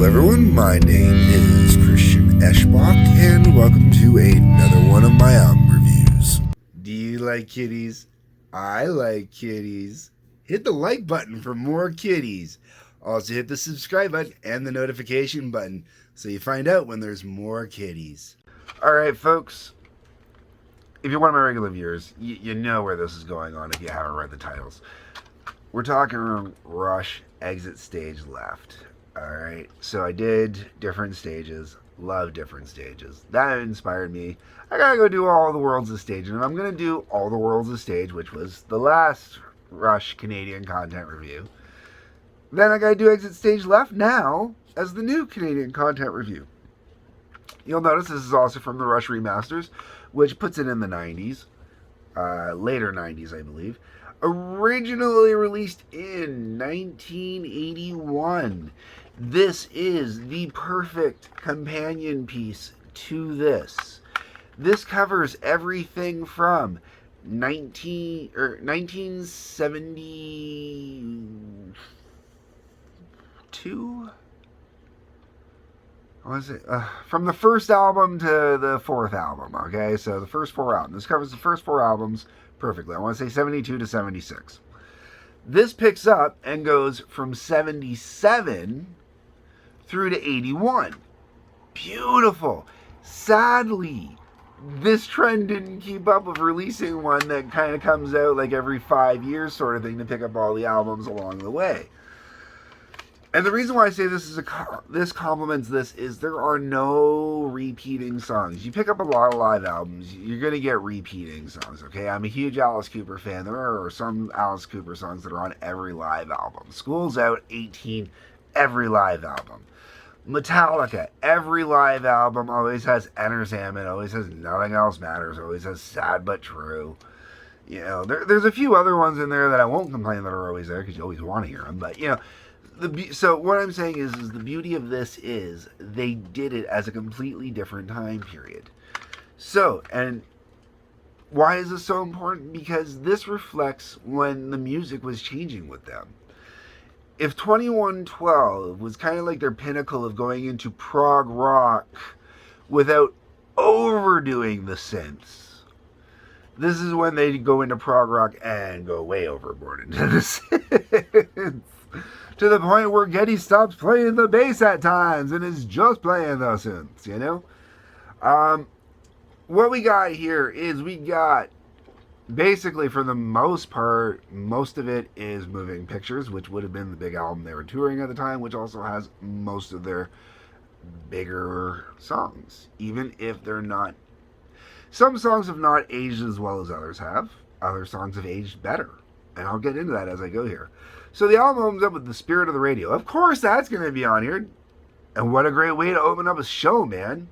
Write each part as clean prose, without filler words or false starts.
Hello everyone, my name is Christian Eschbach, and welcome to another one of my album reviews. Do you like kitties? I like kitties. Hit the like button for more kitties. Also hit the subscribe button and the notification button so you find out when there's more kitties. Alright folks, if you're one of my regular viewers, you know where this is going on if you haven't read the titles. We're talking Rush Exit Stage Left. Alright, so I did different stages, love different stages. That inspired me. I gotta go do All the Worlds of Stage, and I'm gonna do All the Worlds of Stage, which was the last Rush Canadian content review. Then I gotta do Exit Stage Left now as the new Canadian content review. You'll notice this is also from the Rush Remasters, which puts it in the 90s, later 90s I believe. Originally released in 1981. This is the perfect companion piece to this. This covers everything from 1972. What was it? From the first album to the fourth album. Okay, so the first four albums. This covers the first four albums perfectly. I want to say 72 to 76. This picks up and goes from 77 through to 81. Beautiful. Sadly, this trend didn't keep up with releasing one that kind of comes out like every 5 years sort of thing to pick up all the albums along the way. And the reason why I say this complements this is there are no repeating songs. You pick up a lot of live albums, you're going to get repeating songs, okay? I'm a huge Alice Cooper fan. There are some Alice Cooper songs that are on every live album. School's Out, 18, every live album. Metallica, every live album always has Enter Sandman, always has Nothing Else Matters, always has Sad But True. You know, there's a few other ones in there that I won't complain that are always there because you always want to hear them, but, you know, so what I'm saying is the beauty of this is they did it as a completely different time period. So, and why is this so important? Because this reflects when the music was changing with them. If 2112 was kind of like their pinnacle of going into prog rock without overdoing the synths, this is when they go into prog rock and go way overboard into the synths. To the point where Geddy stops playing the bass at times and is just playing the synths, you know? What we got here is we got, basically for the most part, most of it is Moving Pictures, which would have been the big album they were touring at the time, which also has most of their bigger songs, even if they're not. Some songs have not aged as well as others have. Other songs have aged better, and I'll get into that as I go here. So the album opens up with The Spirit of the Radio. Of course that's going to be on here. And what a great way to open up a show, man.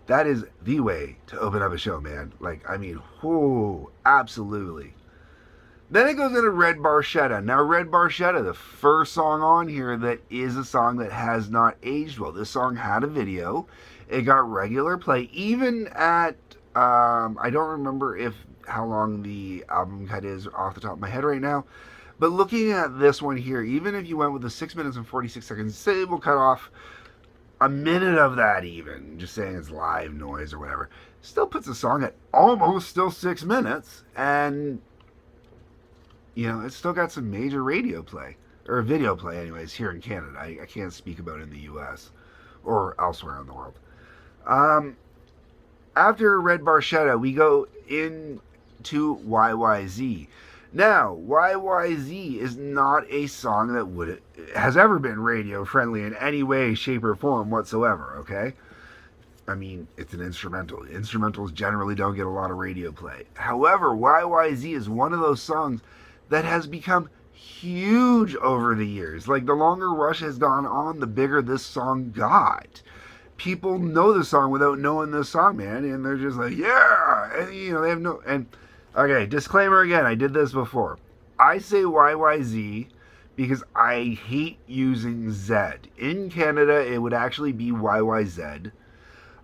That is the way to open up a show, man. Like, I mean, whoo, absolutely. Then it goes into Red Barchetta. Now, Red Barchetta, the first song on here that is a song that has not aged well. This song had a video. It got regular play. Even at, I don't remember how long the album cut is off the top of my head right now. But looking at this one here, even if you went with the 6 minutes and 46 seconds, say we'll cut off a minute of that even, just saying it's live noise or whatever, still puts the song at almost still 6 minutes, and, you know, it's still got some major radio play, or video play anyways, here in Canada. I can't speak about it in the US, or elsewhere in the world. After Red Barchetta, we go into YYZ. Now, YYZ is not a song that has ever been radio friendly in any way, shape, or form whatsoever, okay? I mean, it's an instrumental. Instrumentals generally don't get a lot of radio play. However, YYZ is one of those songs that has become huge over the years. Like, the longer Rush has gone on, the bigger this song got. People know the song without knowing this song, man, and they're just like, yeah! And, you know, they have no... Okay, disclaimer again, I did this before. I say YYZ because I hate using Z. In Canada, it would actually be YYZ.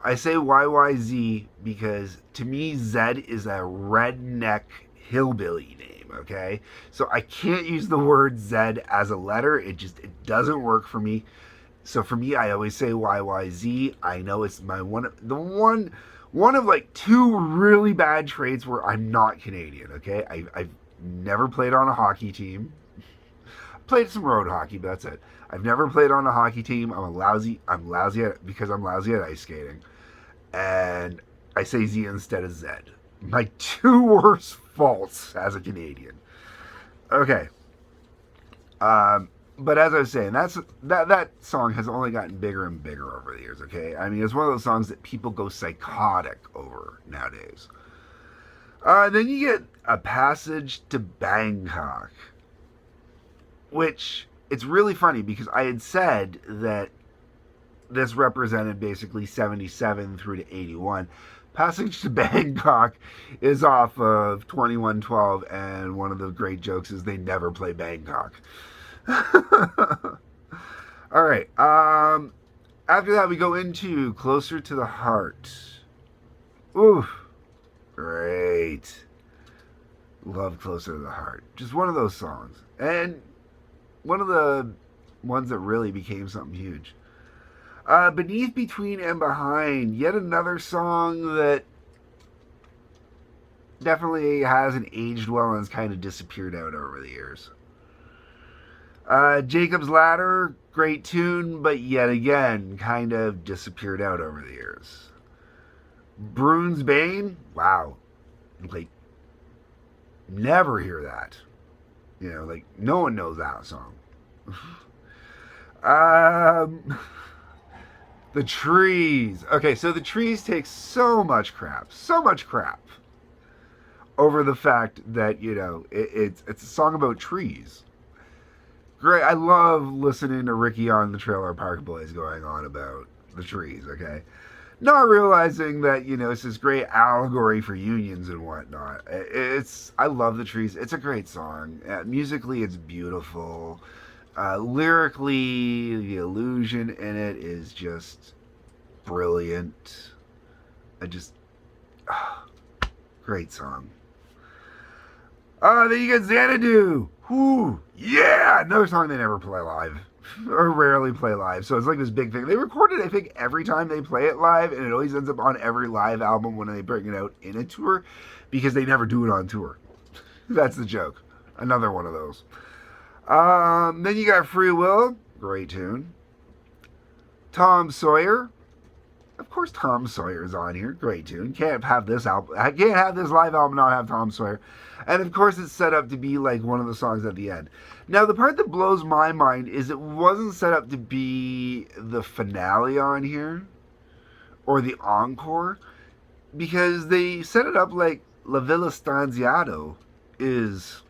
I say YYZ because, to me, Z is a redneck hillbilly name, okay? So I can't use the word Z as a letter. It doesn't work for me. So for me, I always say YYZ. I know it's my one of like two really bad traits where I'm not Canadian. Okay, I've never played on a hockey team. Played some road hockey, but that's it. I've never played on a hockey team. I'm lousy at because I'm lousy at ice skating, and I say Z instead of Z. My two worst faults as a Canadian. Okay. But as I was saying, that song has only gotten bigger and bigger over the years. Okay, I mean it's one of those songs that people go psychotic over nowadays. Then you get A Passage to Bangkok, which it's really funny because I had said that this represented basically 77 through to 81. Passage to Bangkok is off of 2112, and one of the great jokes is they never play Bangkok. All right. After that, we go into Closer to the Heart. Ooh, great. Love Closer to the Heart. Just one of those songs. And one of the ones that really became something huge. Beneath, Between, and Behind. Yet another song that definitely hasn't aged well and has kind of disappeared out over the years. Jacob's Ladder, great tune, but yet again, kind of disappeared out over the years. Bruins Bane, wow. Like, never hear that. You know, like, no one knows that song. The Trees. Okay, so The Trees take so much crap over the fact that, you know, it's a song about trees. Great. I love listening to Ricky on the Trailer Park Boys going on about the trees, okay? Not realizing that, you know, it's this great allegory for unions and whatnot. I love The Trees. It's a great song. Musically, it's beautiful. Lyrically, the illusion in it is just brilliant. Great song. Then you got Xanadu. Whoo, yeah! Another song they never play live. Or rarely play live. So it's like this big thing. They record it, I think, every time they play it live, and it always ends up on every live album when they bring it out in a tour, because they never do it on tour. That's the joke. Another one of those. Then you got Free Will. Great tune. Tom Sawyer. Of course Tom Sawyer's on here. Great tune. Can't have this live album not have Tom Sawyer. And of course it's set up to be like one of the songs at the end. Now the part that blows my mind is it wasn't set up to be the finale on here or the encore, because they set it up like La Villa Stanziato is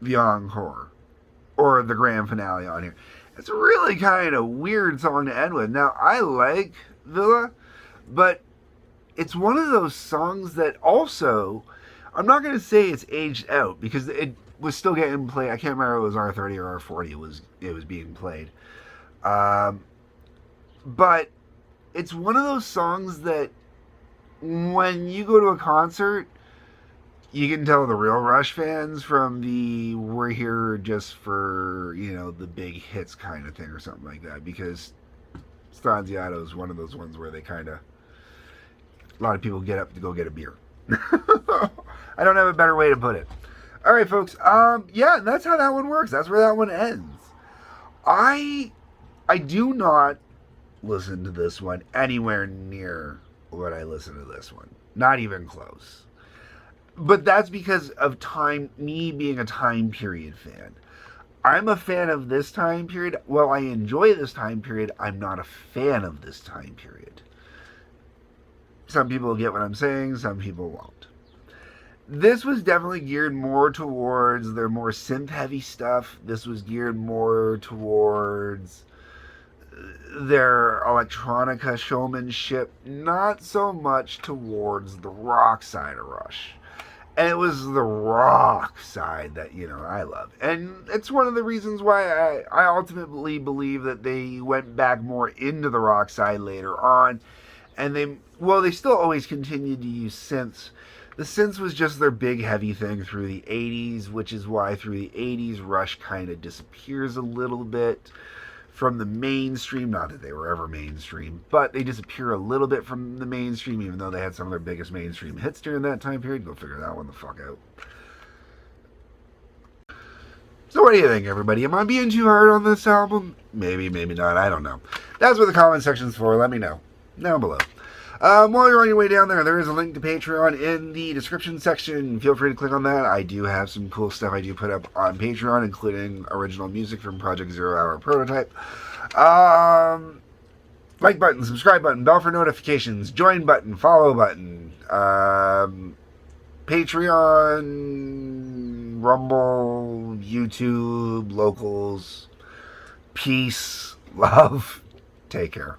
the encore or the grand finale on here. It's a really kind of weird song to end with. Now, I like Villa, but it's one of those songs that also, I'm not going to say it's aged out, because it was still getting played. I can't remember if it was R30 or R40 it was being played. But it's one of those songs that when you go to a concert, you can tell the real Rush fans from the we're here just for, you know, the big hits kind of thing or something like that, because Stanziato is one of those ones where they kind of, a lot of people get up to go get a beer. I don't have a better way to put it. All right, folks. Yeah, and that's how that one works. That's where that one ends. I do not listen to this one anywhere near what I listen to this one. Not even close. But that's because of me being a time period fan. I'm a fan of this time period. While I enjoy this time period, I'm not a fan of this time period. Some people get what I'm saying, some people won't. This was definitely geared more towards their more synth-heavy stuff. This was geared more towards their electronica showmanship, not so much towards the rock side of Rush. And it was the rock side that, you know, I love. And it's one of the reasons why I ultimately believe that they went back more into the rock side later on. And they still always continued to use synths. The synths was just their big heavy thing through the 80s, which is why through the 80s Rush kind of disappears a little bit. from the mainstream. Not that they were ever mainstream, but they disappear a little bit from the mainstream, even though they had some of their biggest mainstream hits during that time period. Go figure that one the fuck out. So what do you think, everybody? Am I being too hard on this album? Maybe, maybe not. I don't know. That's what the comment section's for. Let me know down below. While you're on your way down there is a link to Patreon in the description section. Feel free to click on that. I do have some cool stuff I do put up on Patreon, including original music from Project Zero Hour Prototype. Like button, subscribe button, bell for notifications, join button, follow button, Patreon, Rumble, YouTube, locals. Peace, love, take care.